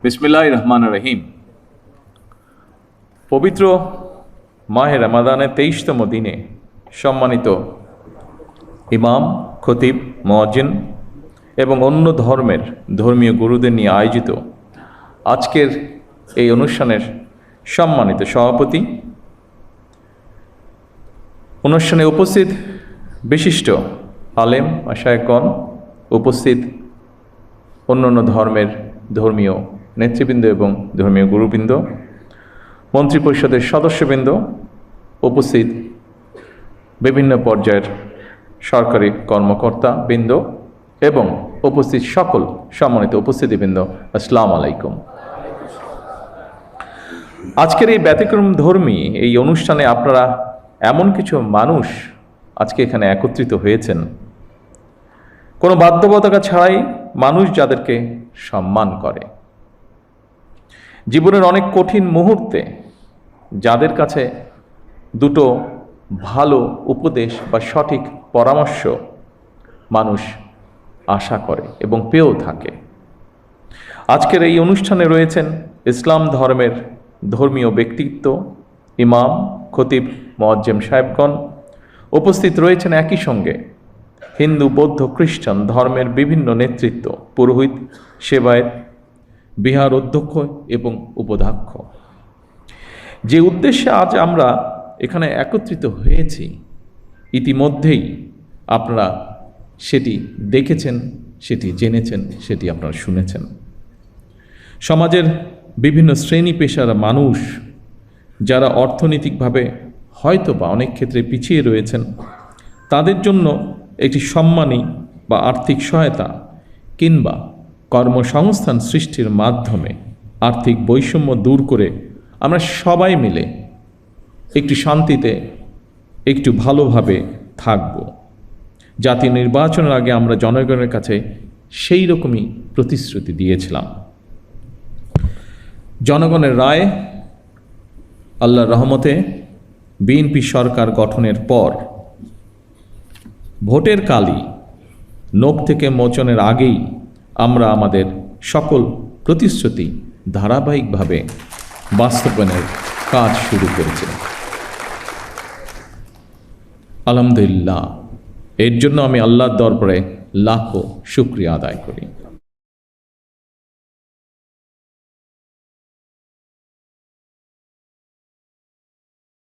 বিসমিল্লাহির রহমানির রহিম। পবিত্র মাহে রমাদানের 23তম দিনে সম্মানিত ইমাম, খতিব, মুয়াজ্জিন এবং অন্য ধর্মের ধর্মীয় গুরুদের নিয়ে আয়োজিত আজকের এই অনুষ্ঠানের সম্মানিত সভাপতি, অনুষ্ঠানে উপস্থিত বিশিষ্ট আলেম, মাশায়েখগণ, উপস্থিত অন্যান্য ধর্মের ধর্মীয় নেতৃবৃন্দ এবং ধর্মীয় গুরুবৃন্দ, মন্ত্রিপরিষদের সদস্যবৃন্দ, উপস্থিত বিভিন্ন পর্যায়ের সরকারি কর্মকর্তা বৃন্দ এবং উপস্থিত সকল সম্মানিত উপস্থিতিবৃন্দ, আসসালামু আলাইকুম। আজকের এই ব্যতিক্রম ধর্মী এই অনুষ্ঠানে আপনারা এমন কিছু মানুষ আজকে এখানে একত্রিত হয়েছেন, কোনো বাধ্যবাধকতা ছাড়াই, মানুষ যাদেরকে সম্মান করে, জীবনের অনেক কঠিন মুহূর্তে যাদের কাছে দুটো ভালো উপদেশ বা সঠিক পরামর্শ মানুষ আশা করে এবং পেয়েও থাকে। আজকের এই অনুষ্ঠানে রয়েছেন ইসলাম ধর্মের ধর্মীয় ব্যক্তিত্ব, ইমাম, খতিব, মুয়াজ্জিম সাহেবগণ। উপস্থিত রয়েছেন একই সঙ্গে হিন্দু, বৌদ্ধ, খ্রিস্টান ধর্মের বিভিন্ন নেতৃত্ব, পুরোহিত, সেবায়েত, বিহার অধ্যক্ষ এবং উপাধ্যক্ষ। যে উদ্দেশ্যে আজ আমরা এখানে একত্রিত হয়েছি, ইতিমধ্যেই আপনারা সেটি দেখেছেন, সেটি জেনেছেন, সেটি আপনারা শুনেছেন। সমাজের বিভিন্ন শ্রেণী পেশার মানুষ যারা অর্থনৈতিকভাবে হয়তো বা অনেক ক্ষেত্রে পিছিয়ে রয়েছেন, তাদের জন্য একটি সম্মানী বা আর্থিক সহায়তা কিংবা কর্মসংস্থান সৃষ্টির মাধ্যমে আর্থিক বৈষম্য দূর করে আমরা সবাই মিলে একটু শান্তিতে, একটু ভালোভাবে থাকব। জাতীয় নির্বাচনের আগে আমরা জনগণের কাছে সেই রকমই প্রতিশ্রুতি দিয়েছিলাম। জনগণের রায়, আল্লাহর রহমতে বিএনপি সরকার গঠনের পর ভোটের কালই নখ থেকে মোচনের আগেই আমরা আমাদের সকল প্রতিশ্রুতি ধারাবাহিকভাবে বাস্তবায়নের কাজ শুরু করেছি। আলহামদুলিল্লাহ, এর জন্য আমি আল্লাহর দরবারে লাখো শুকরিয়া আদায় করি।